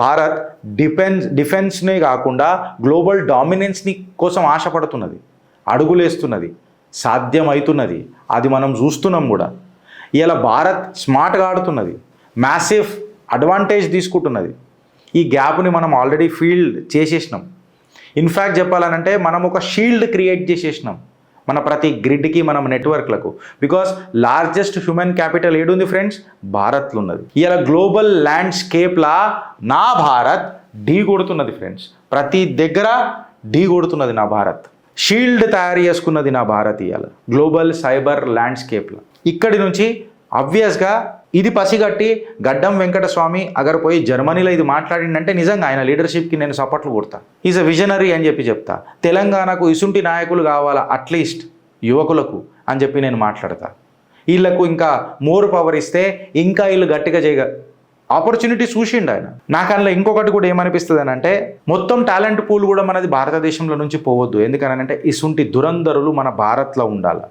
భారత్ డిఫెన్స్నే కాకుండా గ్లోబల్ డామినెన్స్ని కోసం ఆశపడుతున్నది, అడుగులేస్తున్నది, సాధ్యమవుతున్నది. అది మనం చూస్తున్నాం కూడా. ఇలా భారత్ స్మార్ట్గా ఆడుతున్నది, మ్యాసివ్ అడ్వాంటేజ్ తీసుకుంటున్నది. ఈ గ్యాప్ని మనం ఆల్రెడీ ఫీల్డ్ చేసేసినాం. ఇన్ఫ్యాక్ట్ చెప్పాలనంటే మనం ఒక షీల్డ్ క్రియేట్ చేసేసినాం మన ప్రతి గ్రిడ్కి, మనం నెట్వర్క్లకు. బికాస్ లార్జెస్ట్ హ్యూమన్ క్యాపిటల్ ఏడుంది ఫ్రెండ్స్? భారత్లో ఉన్నది. ఇలా గ్లోబల్ ల్యాండ్స్కేప్లా నా భారత్ ఢీ కొడుతున్నది ఫ్రెండ్స్. ప్రతి దగ్గర ఢీ కొడుతున్నది నా భారత్. షీల్డ్ తయారు చేసుకున్నది నా భారత్ ఇవాళ గ్లోబల్ సైబర్ ల్యాండ్స్కేప్లో. ఇక్కడి నుంచి ఆబ్వియస్గా ఇది పసిగట్టి గడ్డం వెంకటస్వామి అగర్ పోయి జర్మనీలో ఇది మాట్లాడిందంటే నిజంగా ఆయన లీడర్షిప్కి నేను సపోర్ట్లు కొడతా. ఈజ్ అ విజనరీ అని చెప్పి చెప్తా. తెలంగాణకు ఇసుంటి నాయకులు కావాలా అట్లీస్ట్ యువకులకు అని చెప్పి నేను మాట్లాడతా. వీళ్ళకు ఇంకా మోర్ పవర్ ఇస్తే ఇంకా వీళ్ళు గట్టిగా చేయగ ఆపర్చునిటీ చూసిండు ఆయన. నాకు అందులో ఇంకొకటి కూడా ఏమనిపిస్తుంది అని అంటే, మొత్తం టాలెంట్ పూల్ కూడా మనది భారతదేశంలో నుంచి పోవద్దు. ఎందుకనంటే ఇసుంటి దురంధరులు మన భారత్లో ఉండాలి.